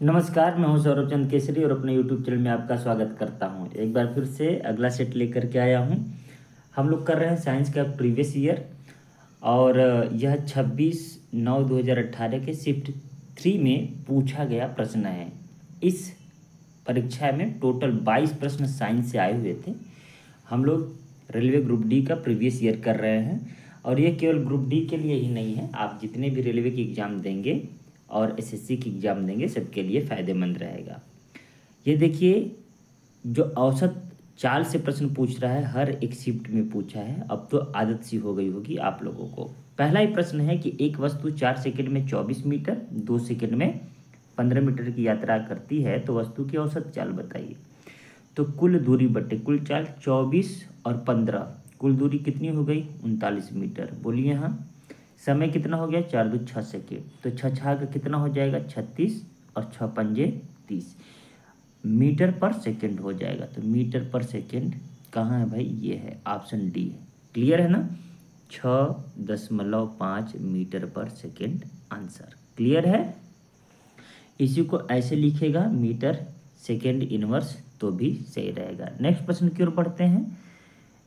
नमस्कार, मैं हूं सौरभ चंद केसरी और अपने यूट्यूब चैनल में आपका स्वागत करता हूं। एक बार फिर से अगला सेट लेकर के आया हूं। हम लोग कर रहे हैं साइंस का प्रीवियस ईयर और यह 26/9/2018 के शिफ्ट 3 में पूछा गया प्रश्न है। इस परीक्षा में टोटल 22 प्रश्न साइंस से आए हुए थे। हम लोग रेलवे ग्रुप डी का प्रीवियस ईयर कर रहे हैं और ये केवल ग्रुप डी के लिए ही नहीं है। आप जितने भी रेलवे की एग्ज़ाम देंगे और एसएससी की एग्ज़ाम देंगे सबके लिए फ़ायदेमंद रहेगा। ये देखिए, जो औसत चाल से प्रश्न पूछ रहा है हर एक शिफ्ट में पूछा है। अब तो आदत सी हो गई होगी आप लोगों को। पहला ही प्रश्न है कि एक वस्तु 4 सेकंड में 24 मीटर, 2 सेकंड में 15 मीटर की यात्रा करती है तो वस्तु की औसत चाल बताइए। तो कुल दूरी बटे कुल चाल 24 और 15, कुल दूरी कितनी हो गई 39 मीटर। बोलिए हाँ। समय कितना हो गया 4 2 6 सेकेंड, तो छः छः का कितना हो जाएगा 36 और 6 पंजे 30 मीटर पर सेकेंड हो जाएगा। तो मीटर पर सेकेंड कहाँ है भाई, ये है ऑप्शन डी है। क्लियर है ना, 6.5 मीटर पर सेकेंड आंसर। क्लियर है। इसी को ऐसे लिखेगा मीटर सेकेंड इनवर्स तो भी सही रहेगा। नेक्स्ट प्रश्न की ओर बढ़ते हैं।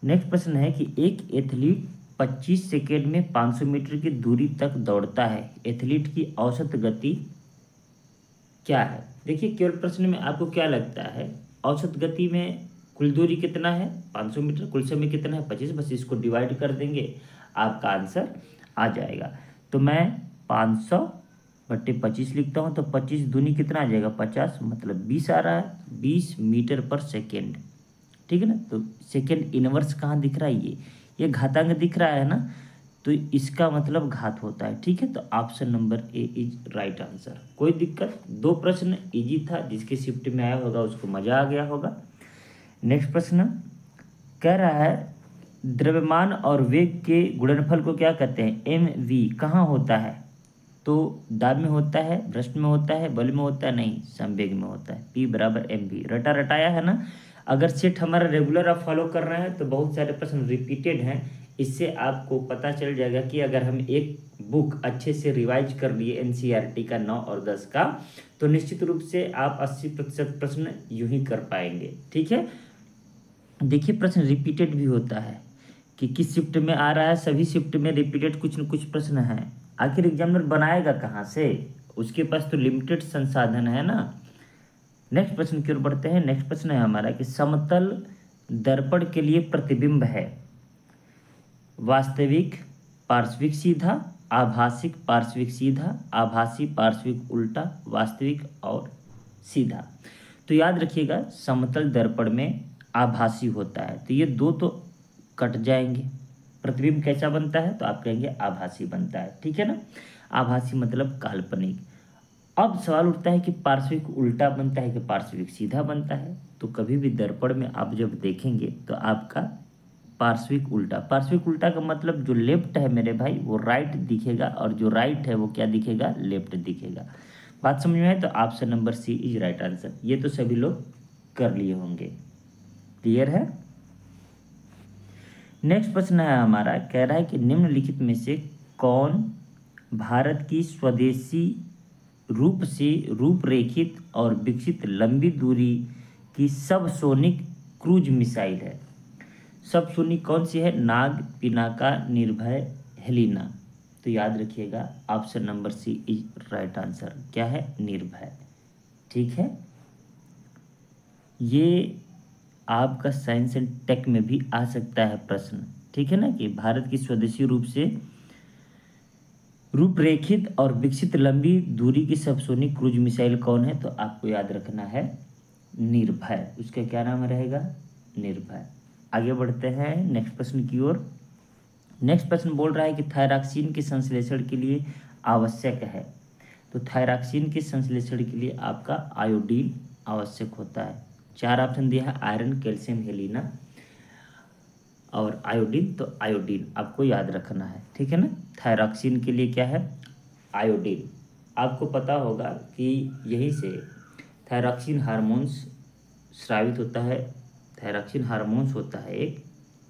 नेक्स्ट प्रश्न है कि एक एथलीट 25 सेकेंड में 500 मीटर की दूरी तक दौड़ता है। एथलीट की औसत गति क्या है। देखिए, केवल प्रश्न में आपको क्या लगता है, औसत गति में कुल दूरी कितना है 500 मीटर, कुल समय कितना है 25, बस इसको डिवाइड कर देंगे आपका आंसर आ जाएगा। तो मैं 500/25 लिखता हूँ, तो 25 दूनी कितना आ जाएगा 50, मतलब 20 आ रहा है, 20 मीटर पर सेकेंड। ठीक है ना। तो सेकेंड इनवर्स कहाँ दिख रहा है, ये घातांक दिख रहा है ना, तो इसका मतलब घात होता है। ठीक है, तो option number A is right answer. कोई दिक्कत, दो प्रश्न इजी था, जिसके शिफ्ट में आया होगा उसको मजा आ गया होगा। नेक्स्ट प्रश्न कह रहा है द्रव्यमान और वेग के गुणनफल को क्या कहते हैं। एम वी कहाँ होता है, तो दाब में होता है, भ्रष्ट में होता है, बल में होता है, नहीं संवेग में होता है। P बराबर एम वी, रटा रटाया है ना। अगर सेट हमारा रेगुलर आप फॉलो कर रहे हैं तो बहुत सारे प्रश्न रिपीटेड हैं। इससे आपको पता चल जाएगा कि अगर हम एक बुक अच्छे से रिवाइज कर लिए एनसीईआरटी का 9 और 10 का, तो निश्चित रूप से आप 80% प्रश्न यूं ही कर पाएंगे। ठीक है। देखिए, प्रश्न रिपीटेड भी होता है कि किस शिफ्ट में आ रहा है, सभी शिफ्ट में रिपीटेड कुछ न कुछ प्रश्न हैं। आखिर एग्जामिनर बनाएगा कहाँ से, उसके पास तो लिमिटेड संसाधन है ना। नेक्स्ट प्रश्न की ओर बढ़ते हैं। नेक्स्ट प्रश्न है हमारा कि समतल दर्पण के लिए प्रतिबिंब है वास्तविक पार्श्विक सीधा, आभासिक पार्श्विक सीधा, आभासी पार्श्विक उल्टा, वास्तविक और सीधा। तो याद रखिएगा, समतल दर्पण में आभासी होता है, तो ये दो तो कट जाएंगे। प्रतिबिंब कैसा बनता है, तो आप कहेंगे आभासी बनता है। ठीक है ना, आभासी मतलब काल्पनिक। अब सवाल उठता है कि पार्श्विक उल्टा बनता है कि पार्श्विक सीधा बनता है। तो कभी भी दर्पण में आप जब देखेंगे तो आपका पार्श्विक उल्टा का मतलब जो लेफ्ट है मेरे भाई वो राइट दिखेगा, और जो राइट है वो क्या दिखेगा, लेफ्ट दिखेगा। बात समझ में आए, तो option number C is right answer. ये तो सभी लोग कर लिए होंगे। क्लियर है। नेक्स्ट प्रश्न है हमारा, कह रहा है कि निम्नलिखित में से कौन भारत की स्वदेशी रूप से रूपरेखित और विकसित लंबी दूरी की सबसोनिक क्रूज मिसाइल है। सबसोनिक कौन सी है, नाग, पिनाका, निर्भय, हेलिना। तो याद रखिएगा option number C is right answer. क्या है, निर्भय। ठीक है। ये आपका साइंस एंड टेक में भी आ सकता है प्रश्न। ठीक है ना, कि भारत की स्वदेशी रूप से रूपरेखित और विकसित लंबी दूरी की सबसोनिक क्रूज मिसाइल कौन है, तो आपको याद रखना है निर्भय। उसका क्या नाम रहेगा, निर्भय। आगे बढ़ते हैं नेक्स्ट प्रश्न की ओर। नेक्स्ट प्रश्न बोल रहा है कि थायरॉक्सिन के संश्लेषण के लिए आवश्यक है। तो थायरॉक्सिन के संश्लेषण के लिए आपका आयोडीन आवश्यक होता है। चार ऑप्शन दिया है, आयरन, कैल्शियम, हेलिना और आयोडीन। तो आयोडीन आपको याद रखना है। ठीक है ना, थायरॉक्सिन के लिए क्या है, आयोडीन। आपको पता होगा कि यहीं से थायरॉक्सिन हार्मोन्स स्रावित होता है। थायरॉक्सिन हार्मोन्स होता है एक,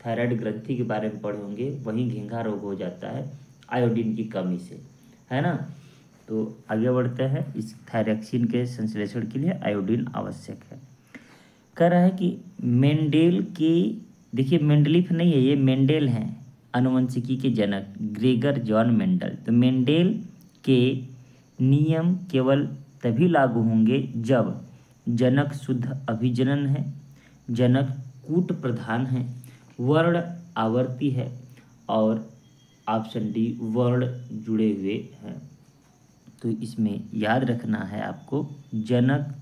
थायराइड ग्रंथि के बारे में पढ़े होंगे, वहीं घेंघा रोग हो जाता है आयोडीन की कमी से, है ना। तो आगे बढ़ते हैं। इस थायरॉक्सिन के संश्लेषण के लिए आयोडीन आवश्यक है। कह रहा है कि मेंडेल के, देखिए मेंडलीफ नहीं है, ये मेंडेल हैं, आनुवंशिकी के जनक ग्रेगर जॉन मेंडल। तो मेंडेल के नियम केवल तभी लागू होंगे जब जनक शुद्ध अभिजनन है, जनक कूट प्रधान है, वर्ण आवर्ती है और ऑप्शन डी वर्ण जुड़े हुए हैं। तो इसमें याद रखना है आपको, जनक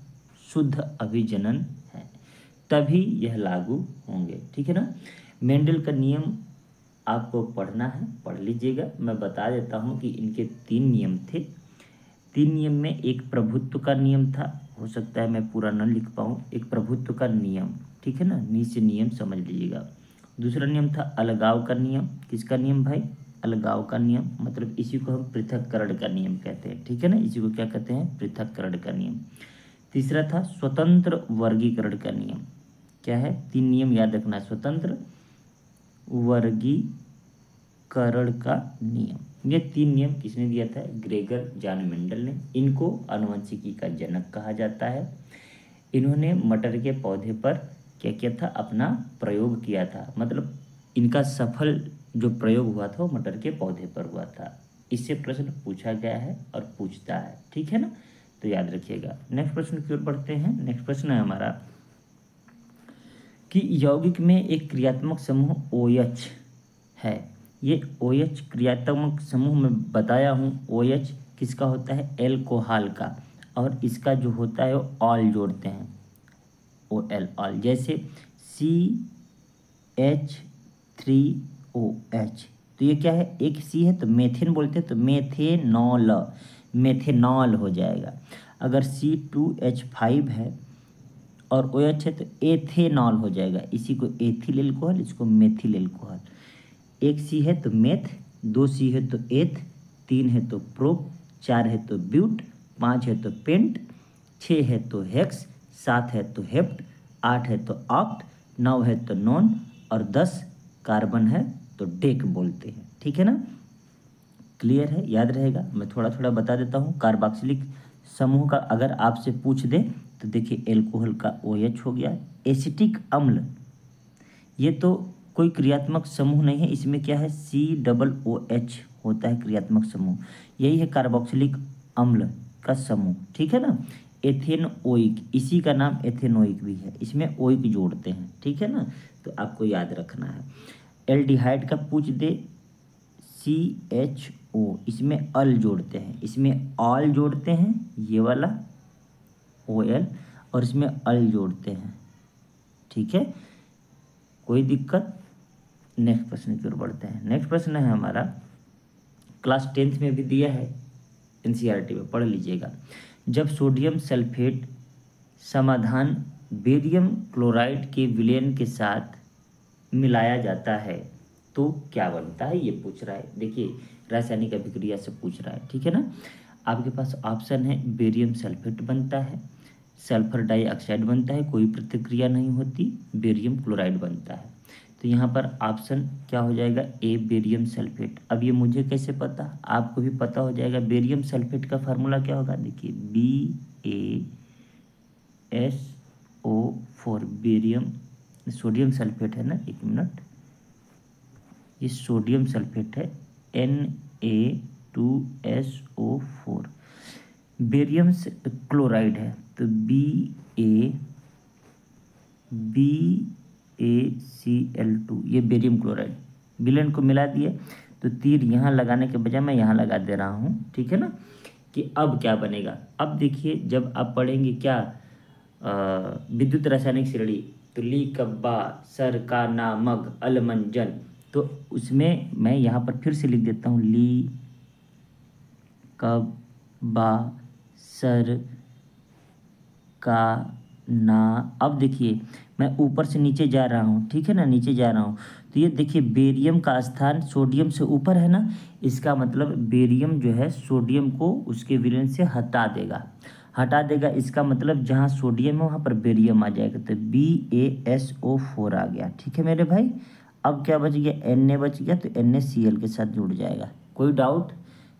शुद्ध अभिजनन है तभी यह लागू होंगे, ठीक है ना। मेंडल का नियम आपको पढ़ना है, पढ़ लीजिएगा। मैं बता देता हूँ कि इनके 3 नियम थे। 3 नियम में एक प्रभुत्व का नियम था, हो सकता है मैं पूरा न लिख पाऊँ, एक प्रभुत्व का नियम, ठीक है ना, नीचे नियम समझ लीजिएगा। दूसरा नियम था अलगाव का नियम। किसका नियम भाई? अलगाव का नियम, मतलब इसी को हम पृथक्करण का नियम कहते हैं, ठीक है ना, इसी को क्या कहते हैं? पृथक्करण का नियम। तीसरा था स्वतंत्र वर्गीकरण का नियम। क्या है? 3 नियम याद रखना, स्वतंत्र वर्गीकरण का नियम। ये 3 नियम किसने दिया था? ग्रेगर जॉन मेंडल ने। इनको आनुवंशिकी का जनक कहा जाता है। इन्होंने मटर के पौधे पर क्या किया था? अपना प्रयोग किया था, मतलब इनका सफल जो प्रयोग हुआ था वो मटर के पौधे पर हुआ था। इससे प्रश्न पूछा गया है और पूछता है, ठीक है ना, तो याद रखिएगा। नेक्स्ट प्रश्न की ओर बढ़ते हैं। नेक्स्ट प्रश्न है हमारा कि यौगिक में एक क्रियात्मक समूह OH है। ये OH क्रियात्मक समूह में बताया हूँ, OH किसका होता है? एल्कोहल का, और इसका जो होता है वो ऑल जोड़ते हैं, OL ऑल, जैसे CH3OH। तो ये क्या है? एक C है तो मेथेन बोलते हैं, तो मेथेनॉल, मेथेनॉल हो जाएगा। अगर C2H5 है और OH है तो एथेनॉल हो जाएगा। इसी को एथिल एल्कोहल, इसको मेथिल एल्कोहल। एक C है तो मेथ, 2 C है तो एथ, 3 है तो प्रोप, 4 है तो ब्यूट, 5 है तो पेंट, 6 है तो हेक्स, 7 है तो हेप्ट, 8 है तो ऑक्ट, 9 है तो नॉन और 10 कार्बन है तो डेक बोलते हैं, ठीक है ना। क्लियर है? याद रहेगा। मैं थोड़ा थोड़ा बता देता हूँ। कार्बोक्सिलिक समूह का अगर आपसे पूछ दे तो देखिए एल्कोहल का OH हो गया। एसिटिक अम्ल, ये तो कोई क्रियात्मक समूह नहीं है, इसमें क्या है? COOH होता है क्रियात्मक समूह, यही है कार्बोक्सिलिक अम्ल का समूह, ठीक है ना। एथेनोइक, इसी का नाम एथेनोइक भी है, इसमें ओइक जोड़ते हैं, ठीक है ना, तो आपको याद रखना है। एल्डिहाइड का पूछ दे, CHO, इसमें अल जोड़ते हैं, इसमें ऑल जोड़ते हैं, ये वाला OL, और इसमें अल जोड़ते हैं, ठीक है, कोई दिक्कत। नेक्स्ट प्रश्न की ओर बढ़ते हैं। नेक्स्ट प्रश्न है हमारा, क्लास 10th में भी दिया है, NCERT में पढ़ लीजिएगा। जब सोडियम सल्फेट समाधान बेरियम क्लोराइड के विलयन के साथ मिलाया जाता है तो क्या बनता है? ये पूछ रहा है। देखिए रासायनिक अभिक्रिया से पूछ रहा है, ठीक है ना। आपके पास ऑप्शन है, बेरियम सल्फेट बनता है, सल्फर डाइऑक्साइड बनता है, कोई प्रतिक्रिया नहीं होती, बेरियम क्लोराइड बनता है। तो यहाँ पर ऑप्शन क्या हो जाएगा? ए, बेरियम सल्फेट। अब ये मुझे कैसे पता? आपको भी पता हो जाएगा। बेरियम सल्फेट का फार्मूला क्या होगा? देखिए BaSO4, बेरियम, सोडियम सल्फेट है ना, एक मिनट, ये सोडियम सल्फेट है, Na2SO4। बेरियम क्लोराइड है तो BaCl2, ये बेरियम क्लोराइड। विलयन को मिला दिए तो तीर यहाँ लगाने के बजाय मैं यहाँ लगा दे रहा हूँ, ठीक है ना, कि अब क्या बनेगा। अब देखिए जब आप पढ़ेंगे क्या विद्युत रासायनिक श्रेणी, तो ली कब्बा सर का नामक अलमंजन, तो उसमें मैं यहाँ पर फिर से लिख देता हूँ, ली कब्बा सर का ना। अब देखिए मैं ऊपर से नीचे जा रहा हूँ, ठीक है ना, नीचे जा रहा हूँ, तो ये देखिए बेरियम का स्थान सोडियम से ऊपर है ना, इसका मतलब बेरियम जो है सोडियम को उसके विलयन से हटा देगा, इसका मतलब जहाँ सोडियम है वहाँ पर बेरियम आ जाएगा, तो BaSO4 आ गया, ठीक है मेरे भाई। अब क्या बच गया? Na बच गया, तो NaCl के साथ जुड़ जाएगा। कोई डाउट,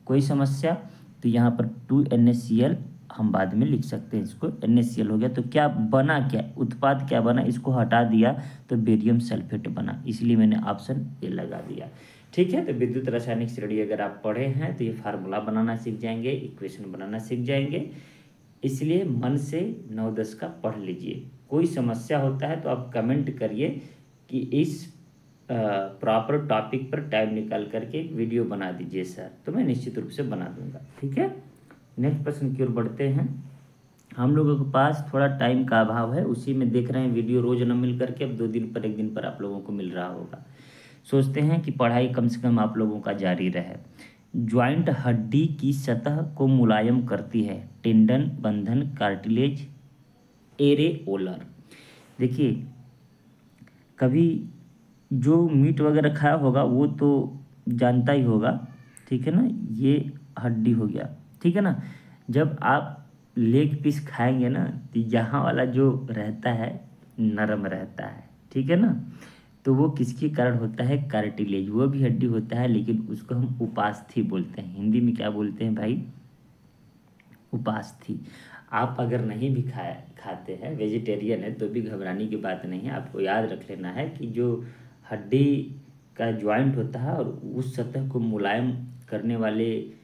कोई समस्या? तो यहाँ पर 2NaCl हम बाद में लिख सकते हैं, इसको NaCl हो गया। तो क्या बना, क्या उत्पाद क्या बना, इसको हटा दिया तो बेरियम सल्फेट बना, इसलिए मैंने ऑप्शन ए लगा दिया। ठीक है, तो विद्युत रासायनिक श्रेणी अगर आप पढ़े हैं तो ये फार्मूला बनाना सीख जाएंगे, इक्वेशन बनाना सीख जाएंगे, इसलिए मन से 9-10 का पढ़ लीजिए। कोई समस्या होता है तो आप कमेंट करिए कि इस प्रॉपर टॉपिक पर टाइम निकाल करके एक वीडियो बना दीजिए सर, तो मैं निश्चित रूप से बना दूंगा। ठीक है, नेक्स्ट प्रश्न की ओर बढ़ते हैं। हम लोगों के पास थोड़ा टाइम का अभाव है, उसी में देख रहे हैं वीडियो रोज न मिल करके अब 2 दिन पर 1 दिन पर आप लोगों को मिल रहा होगा। सोचते हैं कि पढ़ाई कम से कम आप लोगों का जारी रहे। ज्वाइंट हड्डी की सतह को मुलायम करती है, टेंडन, बंधन, कार्टिलेज, एरेओलर। देखिए, कभी जो मीट वगैरह खाया होगा वो तो जानता ही होगा, ठीक है ना, ये हड्डी हो गया, ठीक है ना। जब आप लेग पीस खाएंगे ना तो यहाँ वाला जो रहता है नरम रहता है, ठीक है ना, तो वो किसके कारण होता है, कार्टिलेज, वो भी हड्डी होता है लेकिन उसको हम उपास्थि बोलते हैं। हिंदी में क्या बोलते हैं भाई, उपास्थि। आप अगर नहीं भी खाते हैं, वेजिटेरियन है, तो भी घबराने की बात नहीं है। आपको याद रख लेना है कि जो हड्डी का ज्वाइंट होता है और उस सतह को मुलायम करने वाले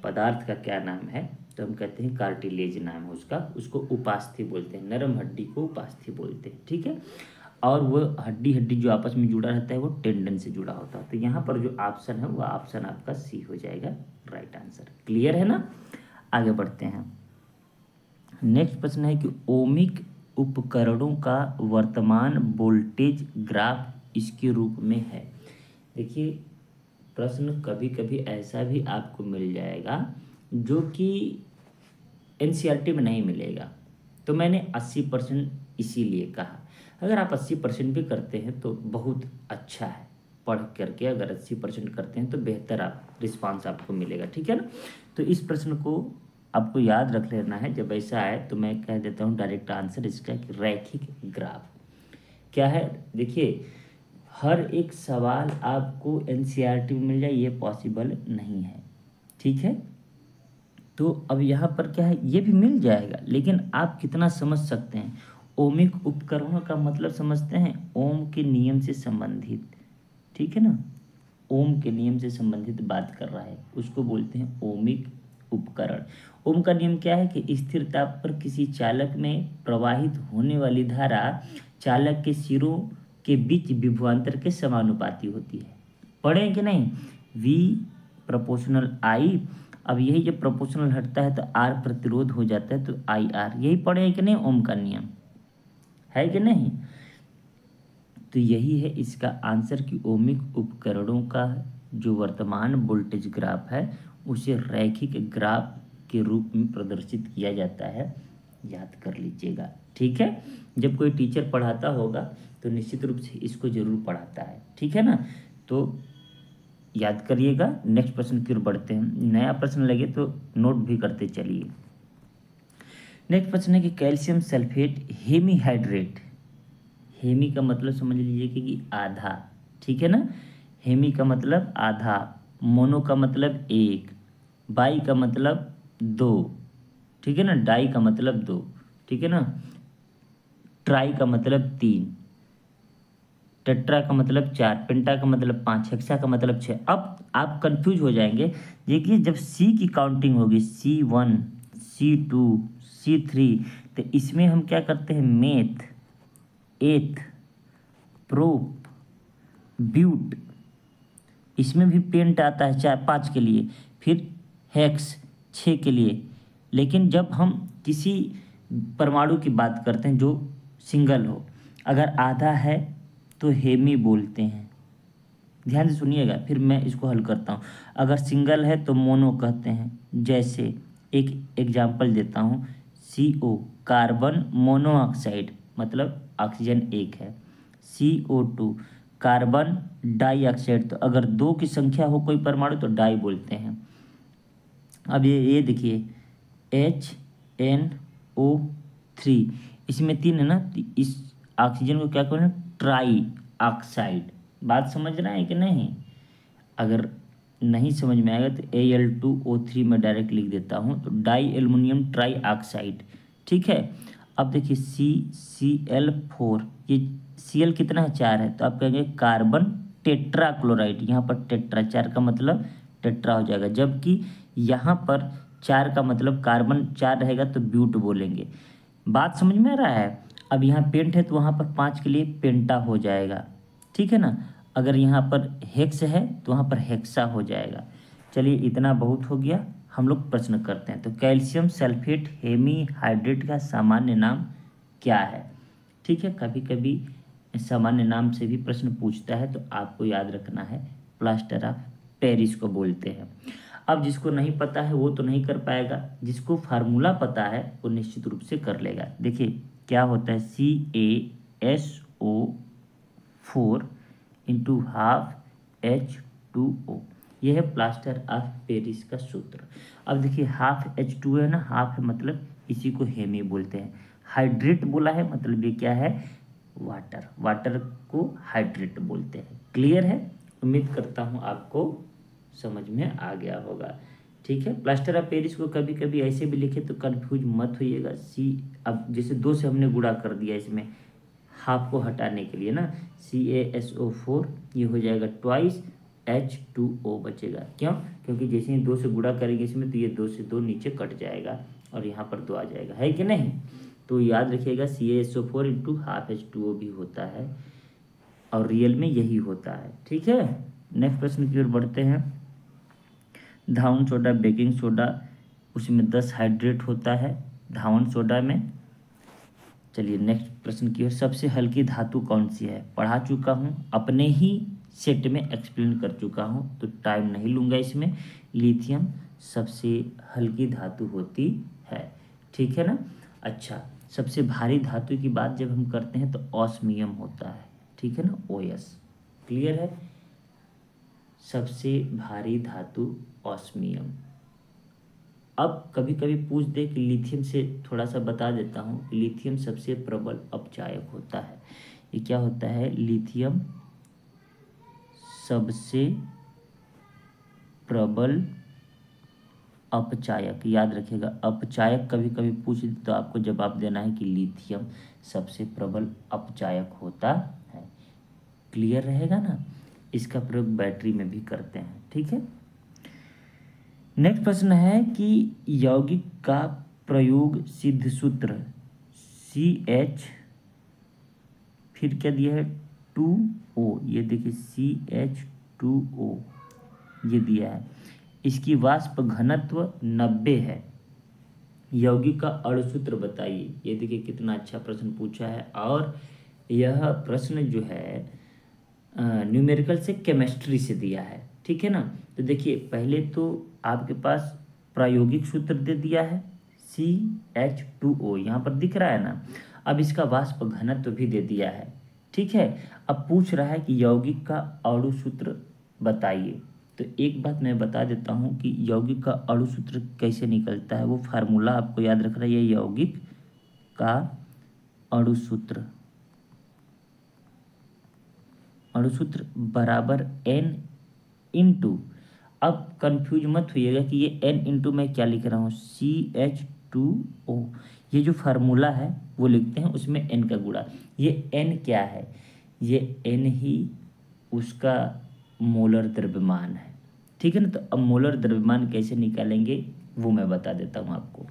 पदार्थ का क्या नाम है, तो हम कहते हैं कार्टिलेज नाम है उसका, उसको उपास्थि बोलते हैं, नरम हड्डी को उपास्थि बोलते हैं। ठीक है, और वो हड्डी जो आपस में जुड़ा रहता है वो टेंडन से जुड़ा होता है। तो यहाँ पर जो ऑप्शन है वो ऑप्शन आपका सी हो जाएगा राइट आंसर। क्लियर है ना, आगे बढ़ते हैं। नेक्स्ट प्रश्न है कि ओमिक उपकरणों का वर्तमान वोल्टेज ग्राफ इसके रूप में है। देखिए, प्रश्न कभी कभी ऐसा भी आपको मिल जाएगा जो कि एनसीईआरटी में नहीं मिलेगा, तो मैंने 80% इसीलिए कहा। अगर आप 80% भी करते हैं तो बहुत अच्छा है, पढ़ करके अगर 80% करते हैं तो बेहतर आप रिस्पांस आपको मिलेगा। ठीक है ना, तो इस प्रश्न को आपको याद रख लेना है। जब ऐसा आए तो मैं कह देता हूँ डायरेक्ट आंसर इसका कि रैखिक ग्राफ क्या है। देखिए, हर एक सवाल आपको एनसीईआरटी में मिल जाए ये पॉसिबल नहीं है, ठीक है। तो अब यहाँ पर क्या है, ये भी मिल जाएगा लेकिन आप कितना समझ सकते हैं। ओमिक उपकरणों का मतलब समझते हैं, ओम के नियम से संबंधित, ठीक है ना, ओम के नियम से संबंधित बात कर रहा है, उसको बोलते हैं ओमिक उपकरण। ओम का नियम क्या है कि स्थिर ताप पर किसी चालक में प्रवाहित होने वाली धारा चालक के सिरों के बीच विभवांतर के समानुपाती होती है। पढ़ें कि नहीं, V प्रोपोर्शनल I। अब यही जब प्रोपोर्शनल हटता है तो R प्रतिरोध हो जाता है, तो IR। यही पढ़े कि नहीं, ओम का नियम है कि नहीं। तो यही है इसका आंसर कि ओमिक उपकरणों का जो वर्तमान वोल्टेज ग्राफ है उसे रैखिक ग्राफ के रूप में प्रदर्शित किया जाता है, याद कर लीजिएगा। ठीक है, जब कोई टीचर पढ़ाता होगा तो निश्चित रूप से इसको जरूर पढ़ाता है, ठीक है ना, तो याद करिएगा। नेक्स्ट प्रश्न की ओर बढ़ते हैं। नया प्रश्न लगे तो नोट भी करते चलिए। नेक्स्ट प्रश्न है कि कैल्शियम सल्फेट हेमीहाइड्रेट, हेमी का मतलब समझ लीजिए कि आधा, ठीक है ना, हेमी का मतलब आधा, मोनो का मतलब 1, बाई का मतलब 2, ठीक है ना, डाई का मतलब 2, ठीक है ना, ट्राई का मतलब 3, टेट्रा का मतलब 4, पेंटा का मतलब 5, हेक्सा का मतलब 6। अब आप कंफ्यूज हो जाएंगे। देखिए, जब सी की काउंटिंग होगी, C1, C2, C3, तो इसमें हम क्या करते हैं, मेथ, एथ, प्रोप, ब्यूट, इसमें भी पेंट आता है 4-5 के लिए, फिर हेक्स 6 के लिए। लेकिन जब हम किसी परमाणु की बात करते हैं जो सिंगल हो, अगर आधा है तो हेमी बोलते हैं, ध्यान से सुनिएगा, फिर मैं इसको हल करता हूँ। अगर सिंगल है तो मोनो कहते हैं। जैसे एक एग्जाम्पल देता हूँ, CO कार्बन मोनोऑक्साइड, मतलब ऑक्सीजन 1 है। CO2 कार्बन डाइऑक्साइड, तो अगर 2 की संख्या हो कोई परमाणु तो डाई बोलते हैं। अब ये देखिए HNO3, इसमें 3 है ना, तो इस ऑक्सीजन को क्या कहते हैं, ट्राई ऑक्साइड। बात समझ रहे हैं कि नहीं। अगर नहीं समझ में आएगा तो Al2O3 में डायरेक्ट लिख देता हूँ, तो डाई एल्युमिनियम ट्राई ऑक्साइड। ठीक है, अब देखिए CCl4, ये Cl कितना है, 4 है, तो आप कहेंगे कार्बन टेट्रा क्लोराइड। यहाँ पर टेट्रा, 4 का मतलब टेट्रा हो जाएगा, जबकि यहाँ पर 4 का मतलब कार्बन 4 रहेगा तो ब्यूट बोलेंगे। बात समझ में आ रहा है। अब यहाँ पेंट है तो वहाँ पर 5 के लिए पेंटा हो जाएगा, ठीक है ना। अगर यहाँ पर हेक्स है तो वहाँ पर हेक्सा हो जाएगा। चलिए इतना बहुत हो गया, हम लोग प्रश्न करते हैं। तो कैल्शियम सल्फेट हेमीहाइड्रेट का सामान्य नाम क्या है। ठीक है, कभी कभी सामान्य नाम से भी प्रश्न पूछता है, तो आपको याद रखना है प्लास्टर ऑफ पेरिस को बोलते हैं। अब जिसको नहीं पता है वो तो नहीं कर पाएगा, जिसको फार्मूला पता है वो निश्चित रूप से कर लेगा। देखिए क्या होता है, CaSO4 इंटू हाफ H2O, यह है प्लास्टर ऑफ पेरिस का सूत्र। अब देखिए हाफ H2O है ना, हाफ है मतलब इसी को हेमी बोलते हैं। हाइड्रेट बोला है मतलब ये क्या है, वाटर, वाटर को हाइड्रेट बोलते हैं। क्लियर है, उम्मीद करता हूँ आपको समझ में आ गया होगा। ठीक है, प्लास्टर ऑफ पेरिस को कभी कभी ऐसे भी लिखे तो कंफ्यूज मत होइएगा। अब जैसे 2 से हमने गुणा कर दिया इसमें हाफ को हटाने के लिए ना, CaSO4 ये हो जाएगा ट्वाइस H2O बचेगा। क्यों, क्योंकि जैसे ही 2 से गुणा करेंगे इसमें तो ये 2 से 2 नीचे कट जाएगा और यहाँ पर 2 आ जाएगा, है कि नहीं। तो याद रखिएगा CaSO4 इंटू हाफ H2O भी होता है और रियल में यही होता है। ठीक है, नेक्स्ट प्रश्न की ओर बढ़ते हैं। धावन सोडा, बेकिंग सोडा, उसमें 10 हाइड्रेट होता है धावन सोडा में। चलिए नेक्स्ट प्रश्न की ओर। सबसे हल्की धातु कौन सी है, पढ़ा चुका हूँ, अपने ही सेट में एक्सप्लेन कर चुका हूँ, तो टाइम नहीं लूँगा इसमें। लिथियम सबसे हल्की धातु होती है, ठीक है ना। अच्छा, सबसे भारी धातु की बात जब हम करते हैं तो ऑस्मियम होता है, ठीक है ना, OS। क्लियर है, सबसे भारी धातु ऑस्मियम। अब कभी कभी पूछ दे कि लिथियम से थोड़ा सा बता देता हूँ, लिथियम सबसे प्रबल अपचायक होता है। ये क्या होता है, लिथियम सबसे प्रबल अपचायक। याद रखिएगा, अपचायक कभी कभी पूछ दे तो आपको जवाब देना है कि लिथियम सबसे प्रबल अपचायक होता है। क्लियर रहेगा ना। इसका प्रयोग बैटरी में भी करते हैं, ठीक है। नेक्स्ट प्रश्न है कि यौगिक का प्रयोग सिद्ध सूत्र CH, फिर क्या दिया है 2O, ये देखिए CH2O ये दिया है। इसकी वाष्प घनत्व 90 है। यौगिक का अणुसूत्र बताइए। ये देखिए कितना अच्छा प्रश्न पूछा है, और यह प्रश्न जो है न्यूमेरिकल से केमिस्ट्री से दिया है, ठीक है ना। तो देखिए पहले तो आपके पास प्रायोगिक सूत्र दे दिया है CH2O, यहाँ पर दिख रहा है ना। अब इसका वाष्प घनत्व भी दे दिया है, ठीक है। अब पूछ रहा है कि यौगिक का अणु सूत्र बताइए। तो एक बात मैं बता देता हूँ कि यौगिक का अणु सूत्र कैसे निकलता है, वो फार्मूला आपको याद रखना है। ये यौगिक का अणु सूत्र, अणुसूत्र बराबर N इंटू, अब कंफ्यूज मत होइएगा कि ये N इंटू मैं क्या लिख रहा हूँ, CH2O। ये जो फार्मूला है वो लिखते हैं, उसमें N का गुणा। ये N क्या है, ये N ही उसका मोलर द्रव्यमान है, ठीक है ना। तो अब मोलर द्रव्यमान कैसे निकालेंगे वो मैं बता देता हूँ आपको।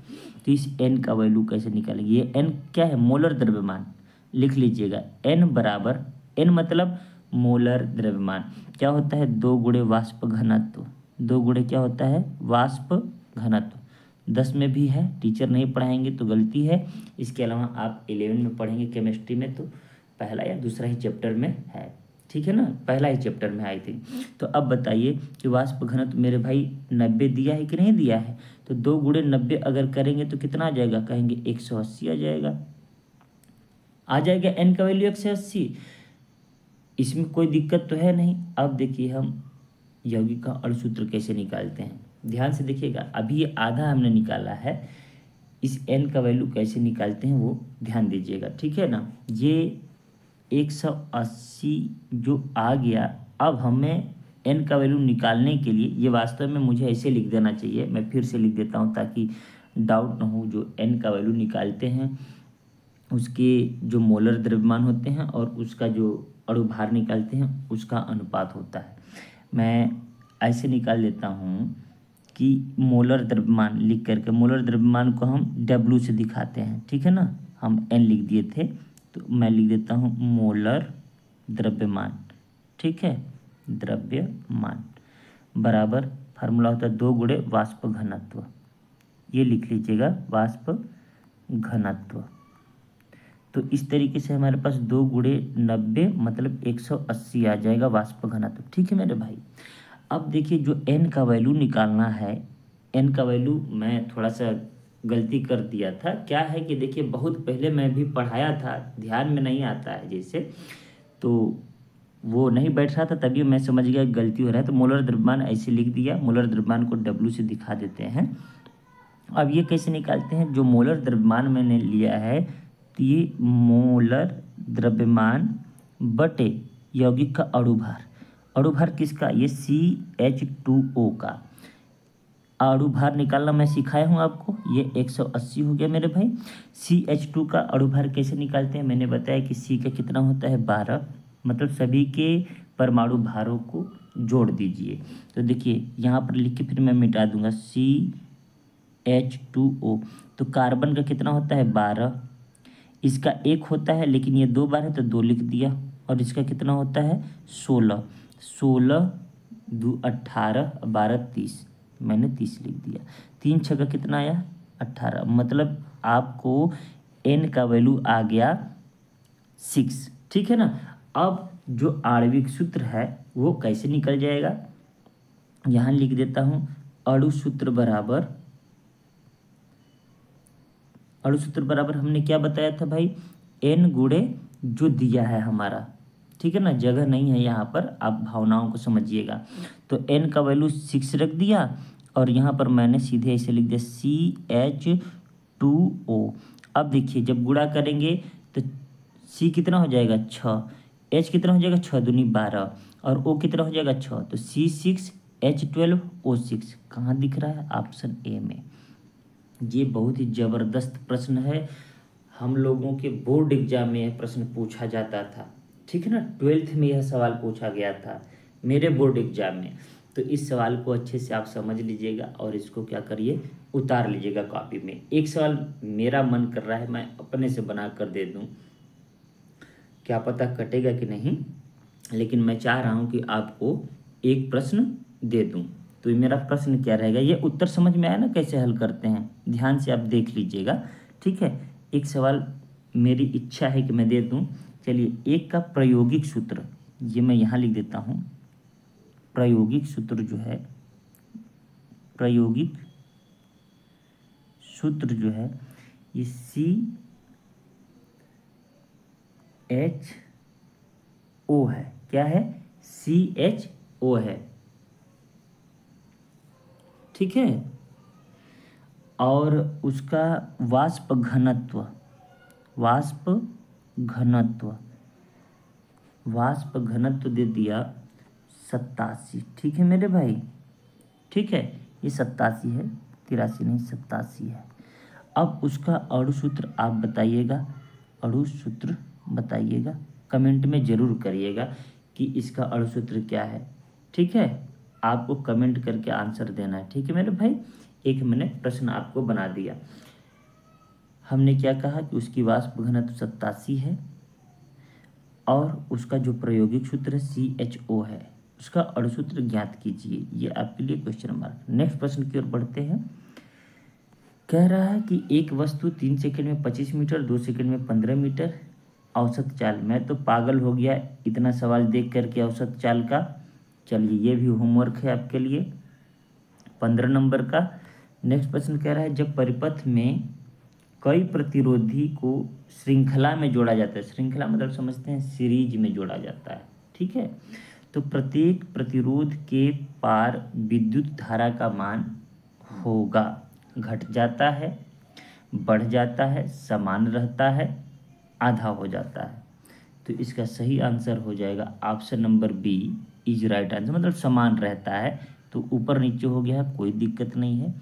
तो इस N का वैल्यू कैसे निकालेंगे, ये N क्या है, मोलर द्रव्यमान। लिख लीजिएगा N बराबर, N मतलब मोलर द्रव्यमान क्या होता है, 2 गुणे वाष्प घनत्व। 2 गुणे क्या होता है, वाष्प घनत्व। 10 में भी है, टीचर नहीं पढ़ाएंगे तो गलती है। इसके अलावा आप 11 में पढ़ेंगे केमिस्ट्री में, तो पहला या दूसरा ही चैप्टर में है, ठीक है ना, पहला ही चैप्टर में आई थिंक। तो अब बताइए कि वाष्प घनत्व मेरे भाई 90 दिया है कि नहीं दिया है। तो 2 गुणे 90 अगर करेंगे तो कितना आ जाएगा, कहेंगे 180 आ जाएगा। आ जाएगा N का वैल्यू 180, इसमें कोई दिक्कत तो है नहीं। अब देखिए हम यौगिक का अणुसूत्र कैसे निकालते हैं, ध्यान से देखिएगा। अभी ये आधा हमने निकाला है, इस N का वैल्यू कैसे निकालते हैं वो ध्यान दीजिएगा, ठीक है ना। ये 180 जो आ गया, अब हमें एन का वैल्यू निकालने के लिए ये वास्तव में मुझे ऐसे लिख देना चाहिए, मैं फिर से लिख देता हूँ ताकि डाउट ना हो। जो एन का वैल्यू निकालते हैं उसके जो मोलर द्रव्यमान होते हैं और उसका जो अणुभार निकालते हैं उसका अनुपात होता है। मैं ऐसे निकाल लेता हूँ कि मोलर द्रव्यमान लिख करके, मोलर द्रव्यमान को हम डब्ल्यू से दिखाते हैं, ठीक है ना, हम एन लिख दिए थे तो मैं लिख देता हूँ मोलर द्रव्यमान, ठीक है, द्रव्यमान बराबर फार्मूला होता है 2 गुणे वाष्प घनत्व, ये लिख लीजिएगा वाष्प घनत्व। तो इस तरीके से हमारे पास 2 गुणे 90 मतलब 180 आ जाएगा वाष्प घनत्व, ठीक है मेरे भाई। अब देखिए जो एन का वैल्यू निकालना है, एन का वैल्यू मैं थोड़ा सा गलती कर दिया था, क्या है कि देखिए बहुत पहले मैं भी पढ़ाया था, ध्यान में नहीं आता है जैसे, तो वो नहीं बैठ रहा था, तभी मैं समझ गया गलती हो रहा है। तो मोलर द्रव्यमान ऐसे लिख दिया, मोलर द्रव्यमान को डब्ल्यू से दिखा देते हैं। अब ये कैसे निकालते हैं, जो मोलर द्रव्यमान मैंने लिया है तो ये मोलर द्रव्यमान बटे यौगिक का अणुभार, अणुभार किसका, ये CH2O का अणुभार निकालना मैं सिखाया हूँ आपको, ये 180 हो गया मेरे भाई। CH2 का अणुभार कैसे निकालते हैं, मैंने बताया कि C का कितना होता है 12, मतलब सभी के परमाणु भारों को जोड़ दीजिए। तो देखिए यहाँ पर लिख के फिर मैं मिटा दूंगा CH2O, तो कार्बन का कितना होता है 12, इसका 1 होता है लेकिन ये 2 बार है तो 2 लिख दिया, और इसका कितना होता है 16, 16 2 18 12 30, मैंने 30 लिख दिया, 3 6 का कितना आया 18, मतलब आपको एन का वैल्यू आ गया 6, ठीक है ना। अब जो आणविक सूत्र है वो कैसे निकल जाएगा, यहाँ लिख देता हूँ अणु सूत्र बराबर, अणु सूत्र बराबर हमने क्या बताया था भाई, एन गुणे जो दिया है हमारा, ठीक है ना, जगह नहीं है यहाँ पर, आप भावनाओं को समझिएगा। तो एन का वैल्यू 6 रख दिया और यहाँ पर मैंने सीधे ऐसे लिख दिया CH2O। अब देखिए जब गुणा करेंगे तो C कितना हो जाएगा 6, H कितना हो जाएगा 6 दूनी 12 और O कितना हो जाएगा 6, तो C6H12O6 कहाँ दिख रहा है, ऑप्शन ए में। ये बहुत ही ज़बरदस्त प्रश्न है, हम लोगों के बोर्ड एग्जाम में यह प्रश्न पूछा जाता था, ठीक है ना, 12th में यह सवाल पूछा गया था मेरे बोर्ड एग्जाम में। तो इस सवाल को अच्छे से आप समझ लीजिएगा और इसको क्या करिए उतार लीजिएगा कॉपी में। एक सवाल मेरा मन कर रहा है मैं अपने से बना कर दे दूं, क्या पता कटेगा कि नहीं, लेकिन मैं चाह रहा हूं कि आपको एक प्रश्न दे दूं। तो ये मेरा प्रश्न क्या रहेगा, ये उत्तर समझ में आया ना कैसे हल करते हैं, ध्यान से आप देख लीजिएगा, ठीक है। एक सवाल मेरी इच्छा है कि मैं दे दूं, चलिए एक का प्रायोगिक सूत्र, ये मैं यहाँ लिख देता हूँ, प्रायोगिक सूत्र जो है, प्रायोगिक सूत्र जो है ये CHO है, क्या है CHO है, ठीक है। और उसका वाष्प घनत्व, वाष्प घनत्व, वाष्प घनत्व दे दिया 87, ठीक है मेरे भाई, ठीक है, ये 87 है, 83 नहीं 87 है। अब उसका अणु सूत्र आप बताइएगा, अणु सूत्र बताइएगा, कमेंट में ज़रूर करिएगा कि इसका अणु सूत्र क्या है, ठीक है, आपको कमेंट करके आंसर देना है, ठीक है मेरे भाई। एक मैंने प्रश्न आपको बना दिया, हमने क्या कहा कि उसकी वाष्प घनत्व 87 है और उसका जो प्रायोगिक सूत्र CHO है, उसका अणु सूत्र ज्ञात कीजिए, ये आपके लिए क्वेश्चन मार्क। नेक्स्ट प्रश्न की ओर बढ़ते हैं, कह रहा है कि एक वस्तु 3 सेकंड में 25 मीटर, 2 सेकंड में 15 मीटर औसत चाल, मैं तो पागल हो गया इतना सवाल देख करके औसत चाल का। चलिए ये भी होमवर्क है आपके लिए 15 नंबर का। नेक्स्ट प्रश्न कह रहा है जब परिपथ में कई प्रतिरोधी को श्रृंखला में जोड़ा जाता है, श्रृंखला मतलब समझते हैं सीरीज में जोड़ा जाता है, ठीक है, तो प्रत्येक प्रतिरोध के पार विद्युत धारा का मान होगा, घट जाता है, बढ़ जाता है, समान रहता है, आधा हो जाता है। तो इसका सही आंसर हो जाएगा option number B, is right answer, मतलब समान रहता है। तो ऊपर नीचे हो गया है, कोई दिक्कत नहीं है,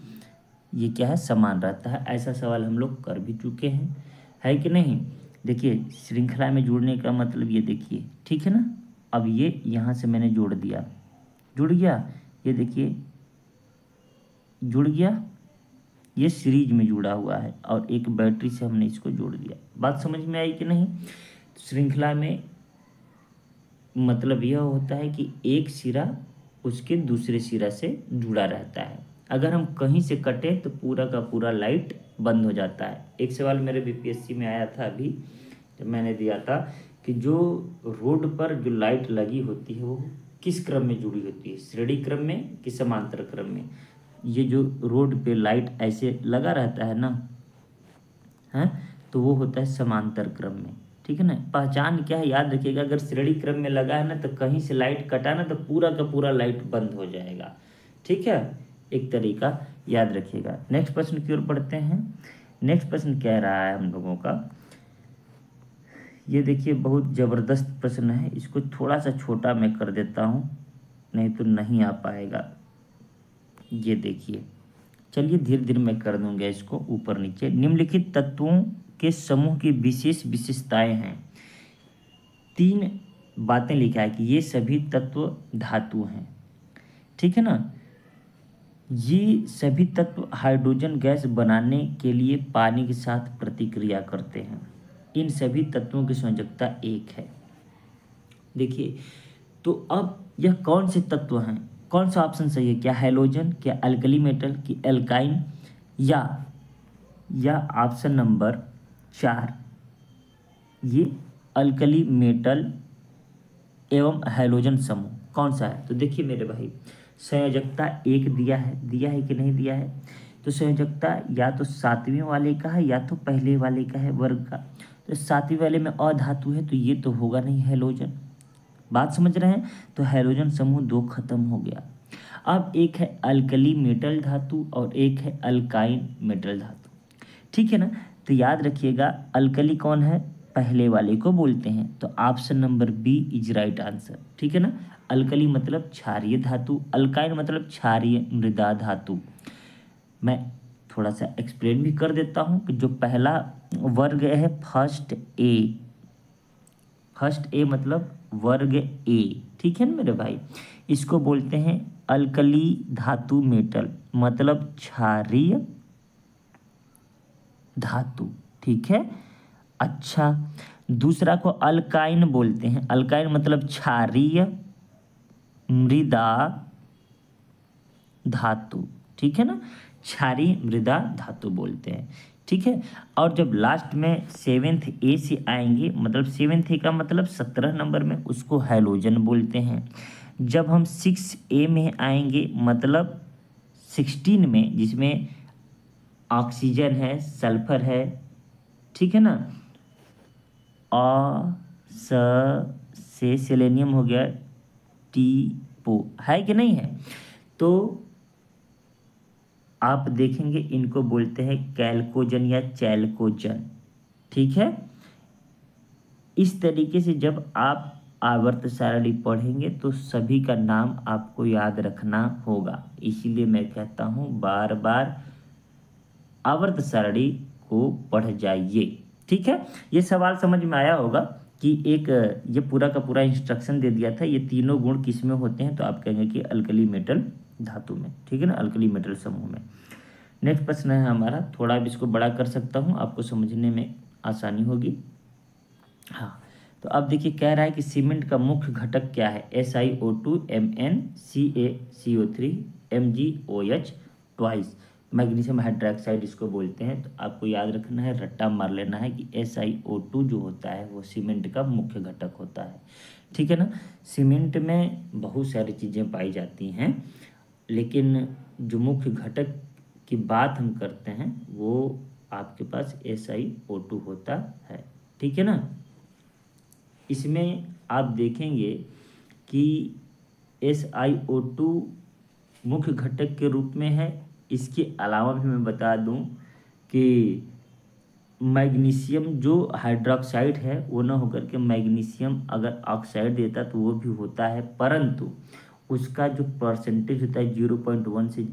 ये क्या है, समान रहता है। ऐसा सवाल हम लोग कर भी चुके हैं, है कि नहीं। देखिए श्रृंखला में जुड़ने का मतलब ये देखिए, ठीक है ना। अब ये यहाँ से मैंने जोड़ दिया, जुड़ गया, ये देखिए जुड़ गया, ये सीरीज में जुड़ा हुआ है और एक बैटरी से हमने इसको जोड़ दिया। बात समझ में आई कि नहीं। श्रृंखला में मतलब यह होता है कि एक सिरा उसके दूसरे सिरा से जुड़ा रहता है। अगर हम कहीं से कटें तो पूरा का पूरा लाइट बंद हो जाता है। एक सवाल मेरे बीपीएससी में आया था अभी, जब मैंने दिया था कि जो रोड पर जो लाइट लगी होती है वो किस क्रम में जुड़ी होती है, श्रेणी क्रम में कि समांतर क्रम में। ये जो रोड पे लाइट ऐसे लगा रहता है ना, है, तो वो होता है समांतर क्रम में, ठीक है ना। पहचान क्या है याद रखिएगा, अगर श्रेणी क्रम में लगा है ना तो कहीं से लाइट कटा ना तो पूरा का पूरा लाइट बंद हो जाएगा, ठीक है। एक तरीका याद रखिएगा। नेक्स्ट प्रश्न की ओर बढ़ते हैं। नेक्स्ट प्रश्न कह रहा है हम लोगों का, ये देखिए बहुत ज़बरदस्त प्रश्न है, इसको थोड़ा सा छोटा मैं कर देता हूँ नहीं तो नहीं आ पाएगा। ये देखिए, चलिए धीरे धीरे मैं कर दूंगा इसको ऊपर नीचे। निम्नलिखित तत्वों के समूह की विशेष विशेषताएं हैं। 3 बातें लिखा है कि ये सभी तत्व धातु हैं, ठीक है ना। ये सभी तत्व हाइड्रोजन गैस बनाने के लिए पानी के साथ प्रतिक्रिया करते हैं। इन सभी तत्वों की संयोजकता 1 है। देखिए तो अब यह कौन से तत्व हैं, कौन सा ऑप्शन सही है, क्या हैलोजन, क्या अल्कली मेटल, कि एल्काइन, या ऑप्शन नंबर 4 ये अल्कली मेटल एवं हैलोजन समूह, कौन सा है। तो देखिए मेरे भाई, संयोजकता 1 दिया है कि नहीं दिया है। तो संयोजकता या तो 7वें वाले का है या तो पहले वाले का है वर्ग का। तो 7वें वाले में अधातु है तो ये तो होगा नहीं हैलोजन, बात समझ रहे हैं। तो हैलोजन समूह 2 खत्म हो गया। अब एक है अल्कली मेटल धातु और एक है अल्काइन मेटल धातु, ठीक है ना। तो याद रखिएगा अल्कली कौन है, पहले वाले को बोलते हैं। तो option number B is right answer, ठीक है ना। अल्कली मतलब क्षारीय धातु, अल्काइन मतलब क्षारीय मृदा धातु। मैं थोड़ा सा एक्सप्लेन भी कर देता हूँ कि जो पहला वर्ग है फर्स्ट ए मतलब वर्ग ए, ठीक है ना मेरे भाई। इसको बोलते हैं अल्कली धातु मेटल, मतलब क्षारीय धातु, ठीक है। अच्छा, दूसरा को अल्काइन बोलते हैं, अल्काइन मतलब क्षारीय मृदा धातु, ठीक है ना, क्षारीय मृदा धातु बोलते हैं, ठीक है। और जब लास्ट में 7th ए से आएंगे, मतलब 7th ए का मतलब 17 नंबर में, उसको हैलोजन बोलते हैं। जब हम 6A में आएंगे मतलब 16 में, जिसमें ऑक्सीजन है, सल्फर है, ठीक है ना, से सेलेनियम हो गया, टी है कि नहीं है। तो आप देखेंगे इनको बोलते हैं कैल्कोजन या चैल्कोजन, ठीक है। इस तरीके से जब आप आवर्त सारणी पढ़ेंगे तो सभी का नाम आपको याद रखना होगा। इसीलिए मैं कहता हूँ बार बार आवर्त सारणी को पढ़ जाइए, ठीक है। ये सवाल समझ में आया होगा कि एक ये पूरा का पूरा इंस्ट्रक्शन दे दिया था, ये तीनों गुण किस में होते हैं, तो आप कहेंगे कि अल्कली मेटल धातु में, ठीक है ना, अल्कली मेटल समूह में। नेक्स्ट प्रश्न है हमारा, थोड़ा अब इसको बड़ा कर सकता हूँ, आपको समझने में आसानी होगी। हाँ, तो अब देखिए कह रहा है कि सीमेंट का मुख्य घटक क्या है, SiO2 MnCaCO3 MgOH twice, magnesium hydroxide इसको बोलते हैं। तो आपको याद रखना है, रट्टा मार लेना है कि SiO2 जो होता है वो सीमेंट का मुख्य घटक होता है, ठीक है ना। सीमेंट में बहुत सारी चीज़ें पाई जाती हैं, लेकिन जो मुख्य घटक की बात हम करते हैं वो आपके पास SiO2 होता है, ठीक है ना। इसमें आप देखेंगे कि SiO2 मुख्य घटक के रूप में है। इसके अलावा भी मैं बता दूं कि मैग्नीशियम जो हाइड्रोक्साइड है वो ना होकर के मैग्नीशियम अगर ऑक्साइड देता तो वो भी होता है, परंतु उसका जो परसेंटेज होता है 0.1 से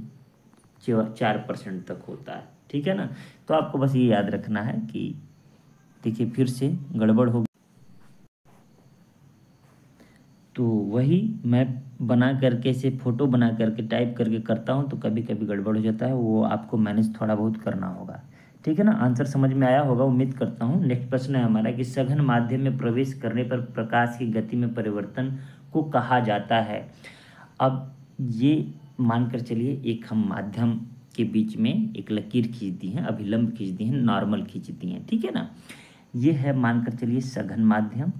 4% तक होता है। ठीक है ना। तो आपको बस ये याद रखना है कि देखिए फिर से गड़बड़ हो, तो वही मैं बना करके से फ़ोटो बना करके टाइप करके करता हूँ तो कभी कभी गड़बड़ हो जाता है, वो आपको मैनेज थोड़ा बहुत करना होगा। ठीक है ना। आंसर समझ में आया होगा उम्मीद करता हूँ। नेक्स्ट प्रश्न है हमारा कि सघन माध्यम में प्रवेश करने पर प्रकाश की गति में परिवर्तन को कहा जाता है। अब ये मानकर चलिए एक हम माध्यम के बीच में एक लकीर खींच दी है, अभिलंब खींच दी है, नॉर्मल खींच दी है। ठीक है ना। ये है मानकर चलिए सघन माध्यम।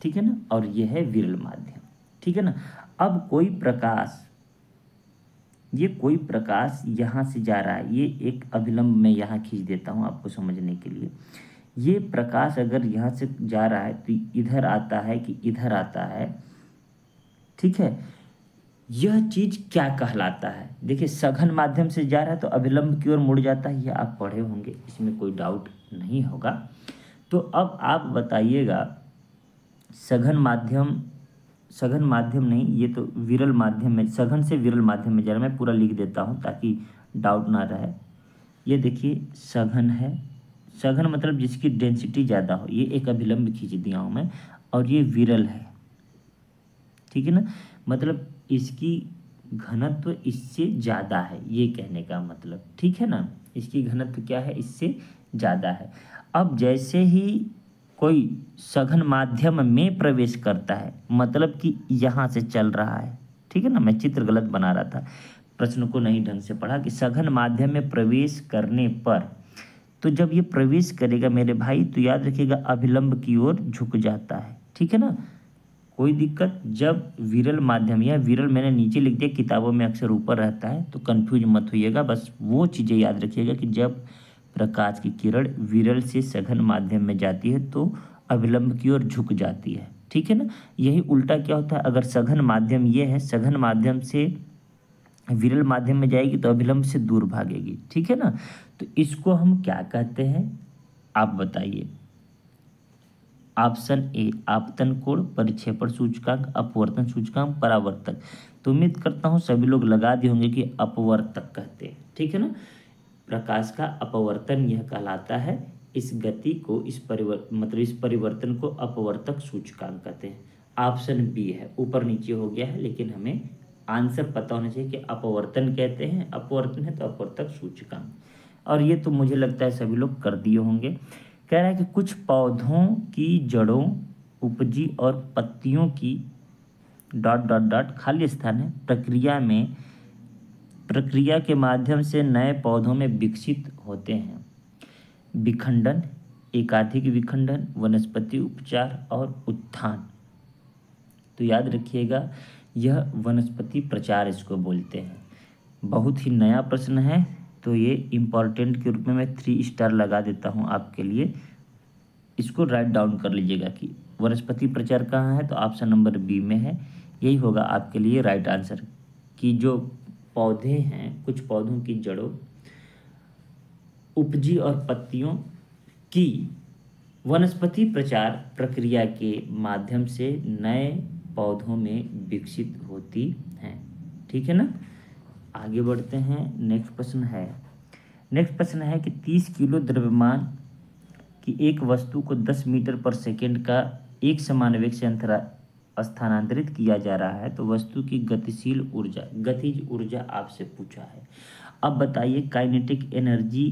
ठीक है ना। और ये है विरल माध्यम। ठीक है ना। अब कोई प्रकाश यहाँ से जा रहा है, ये एक अभिलंब में यहाँ खींच देता हूँ आपको समझने के लिए। ये प्रकाश अगर यहाँ से जा रहा है तो इधर आता है कि इधर आता है। ठीक है। यह चीज क्या कहलाता है? देखिए सघन माध्यम से जा रहा है तो अभिलंब की ओर मुड़ जाता है, ये आप पढ़े होंगे, इसमें कोई डाउट नहीं होगा। तो अब आप बताइएगा सघन माध्यम नहीं, ये तो विरल माध्यम में, सघन से विरल माध्यम में जा रहा है। मैं पूरा लिख देता हूँ ताकि डाउट ना रहे। ये देखिए सघन है, सघन मतलब जिसकी डेंसिटी ज़्यादा हो, ये एक अभिलंब खींच दिया हूँ मैं। और ये विरल है। ठीक है ना। मतलब इसकी घनत्व इससे ज़्यादा है, ये कहने का मतलब। ठीक है ना। इसकी घनत्व क्या है? इससे ज़्यादा है। अब जैसे ही कोई सघन माध्यम में प्रवेश करता है, मतलब कि यहाँ से चल रहा है। ठीक है ना। मैं चित्र गलत बना रहा था, प्रश्न को नहीं ढंग से पढ़ा कि सघन माध्यम में प्रवेश करने पर, तो जब ये प्रवेश करेगा मेरे भाई तो याद रखिएगा अभिलंब की ओर झुक जाता है। ठीक है ना। कोई दिक्कत? जब विरल माध्यम, या विरल मैंने नीचे लिख दिया, किताबों में अक्सर ऊपर रहता है तो कंफ्यूज मत होइएगा, बस वो चीज़ें याद रखिएगा कि जब प्रकाश की किरण विरल से सघन माध्यम में जाती है तो अभिलंब की ओर झुक जाती है। ठीक है ना। यही उल्टा क्या होता है, अगर सघन माध्यम ये है, सघन माध्यम से विरल माध्यम में जाएगी तो अभिलंब से दूर भागेगी। ठीक है ना। तो इसको हम क्या कहते हैं आप बताइए? ऑप्शन ए आपतन कोण, परिक्षेपण सूचकांक, अपवर्तन सूचकांक, परावर्तक। तो उम्मीद करता हूँ सभी लोग लगा दिए होंगे कि अपवर्तक कहते हैं। ठीक है ना। प्रकाश का अपवर्तन यह कहलाता है। इस गति को, इस परिवर्तन को अपवर्तक सूचकांक कहते हैं। ऑप्शन बी है, ऊपर नीचे हो गया है लेकिन हमें आंसर पता होना चाहिए कि अपवर्तन कहते हैं, अपवर्तन है तो अपवर्तक सूचकांक। और ये तो मुझे लगता है सभी लोग कर दिए होंगे। कह रहा है कि कुछ पौधों की जड़ों, उपजी और पत्तियों की डॉट डॉट डॉट खाली स्थान है प्रक्रिया के माध्यम से नए पौधों में विकसित होते हैं। विखंडन, एकाधिक विखंडन, वनस्पति उपचार और उत्थान। तो याद रखिएगा यह वनस्पति प्रचार इसको बोलते हैं। बहुत ही नया प्रश्न है तो ये इम्पॉर्टेंट के रूप में मैं 3 स्टार लगा देता हूँ आपके लिए। इसको राइट डाउन कर लीजिएगा कि वनस्पति प्रचार कहाँ है, तो ऑप्शन नंबर बी में है। यही होगा आपके लिए राइट आंसर कि जो पौधे हैं, कुछ पौधों की जड़ों, उपजी और पत्तियों की वनस्पति प्रचार प्रक्रिया के माध्यम से नए पौधों में विकसित होती हैं। ठीक है ना। आगे बढ़ते हैं। नेक्स्ट प्रश्न है कि 30 किलो द्रव्यमान की एक वस्तु को 10 मीटर पर सेकेंड का एक समान वेग से स्थानांतरित किया जा रहा है तो वस्तु की गतिज ऊर्जा आपसे पूछा है। अब बताइए काइनेटिक एनर्जी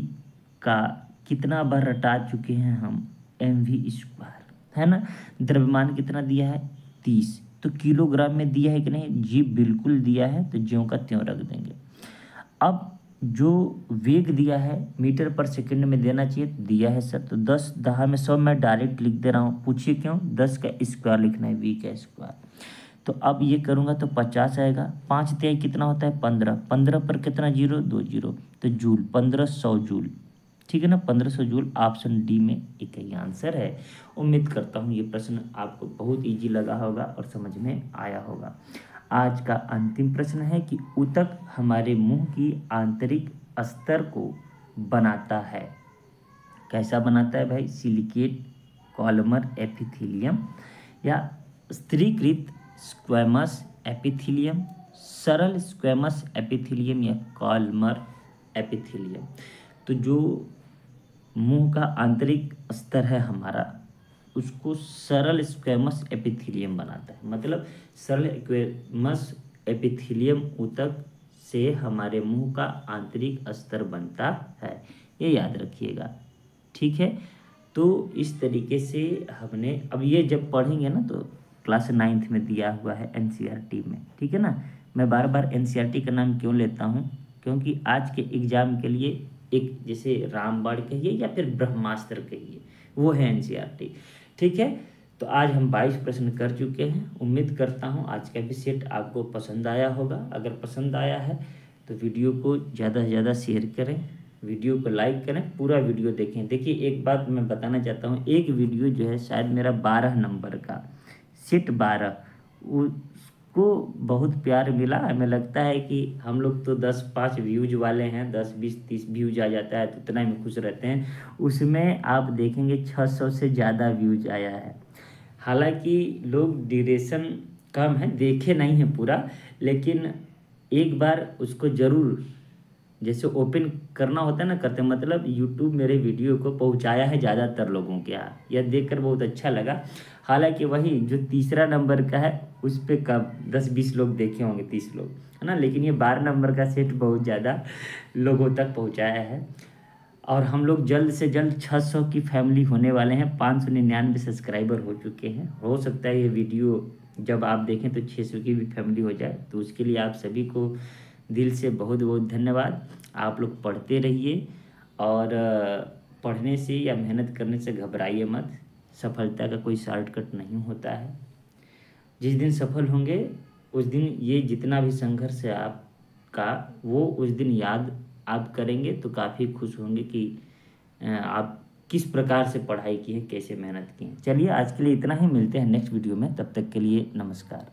का कितना बार रटा चुके हैं हम? mv², है ना। द्रव्यमान कितना दिया है? 30। तो किलोग्राम में दिया है कि नहीं? जी बिल्कुल दिया है, तो ज्यों का त्यों रख देंगे। अब जो वेग दिया है मीटर पर सेकंड में देना चाहिए, दिया है सर, तो 10 10 में 100 मैं डायरेक्ट लिख दे रहा हूँ। पूछिए क्यों? 10 का स्क्वायर लिखना है, v का स्क्वायर। तो अब ये करूँगा तो 50 आएगा। 5 तिहाई कितना होता है? 15। 15 पर कितना जीरो? 2 जीरो, तो जूल, 1500 जूल। ठीक है ना। 1500 जूल ऑप्शन डी में एक ही आंसर है। उम्मीद करता हूँ ये प्रश्न आपको बहुत ईजी लगा होगा और समझ में आया होगा। आज का अंतिम प्रश्न है कि ऊतक हमारे मुंह की आंतरिक अस्तर को बनाता है। कैसा बनाता है भाई? सिलिकेट कॉलमर एपिथेलियम या स्थिरीकृत स्क्वैमस एपिथेलियम, सरल स्क्वैमस एपिथेलियम या कॉलमर एपिथेलियम। तो जो मुंह का आंतरिक स्तर है हमारा, उसको सरल स्क्वैमस एपिथेलियम बनाता है। मतलब सरल स्क्वैमस एपिथेलियम ऊतक से हमारे मुंह का आंतरिक स्तर बनता है, ये याद रखिएगा, ठीक है। तो इस तरीके से हमने, अब ये जब पढ़ेंगे ना तो क्लास 9th में दिया हुआ है एनसीईआरटी में, ठीक है ना। मैं बार बार एनसीईआरटी का नाम क्यों लेता हूँ? क्योंकि आज के एग्जाम के लिए एक, जैसे रामबाण कहिए या फिर ब्रह्मास्त्र कहिए, वो है एनसीईआरटी, ठीक है। तो आज हम 22 प्रश्न कर चुके हैं। उम्मीद करता हूँ आज का भी सेट आपको पसंद आया होगा। अगर पसंद आया है तो वीडियो को ज़्यादा से ज़्यादा शेयर करें, वीडियो को लाइक करें, पूरा वीडियो देखें। देखिए एक बात मैं बताना चाहता हूँ, एक वीडियो जो है शायद मेरा 12 नंबर का सेट 12, उसको बहुत प्यार मिला। हमें लगता है कि हम लोग तो 10-5 व्यूज वाले हैं, 10-20-30 व्यूज आ जाता है तो उतना ही में खुश रहते हैं। उसमें आप देखेंगे 600 से ज़्यादा व्यूज आया है। हालांकि लोग ड्यूरेशन कम है, देखे नहीं है पूरा, लेकिन एक बार उसको ज़रूर, जैसे ओपन करना होता है ना, करते मतलब यूट्यूब मेरे वीडियो को पहुंचाया है ज़्यादातर लोगों के यहाँ, यह देखकर बहुत अच्छा लगा। हालांकि वही जो तीसरा नंबर का है उस पर कम 10-20 लोग देखे होंगे, 30 लोग, है ना। लेकिन ये 12 नंबर का सेट बहुत ज़्यादा लोगों तक पहुँचाया है। और हम लोग जल्द से जल्द 600 की फैमिली होने वाले हैं। 599 सब्सक्राइबर हो चुके हैं। हो सकता है ये वीडियो जब आप देखें तो 600 की भी फैमिली हो जाए। तो उसके लिए आप सभी को दिल से बहुत बहुत धन्यवाद। आप लोग पढ़ते रहिए और पढ़ने से या मेहनत करने से घबराइए मत। सफलता का कोई शॉर्टकट नहीं होता है। जिस दिन सफल होंगे उस दिन ये जितना भी संघर्ष है आपका, वो उस दिन याद आप करेंगे तो काफ़ी खुश होंगे कि आप किस प्रकार से पढ़ाई की है, कैसे मेहनत की है। चलिए आज के लिए इतना ही, मिलते हैं नेक्स्ट वीडियो में, तब तक के लिए नमस्कार।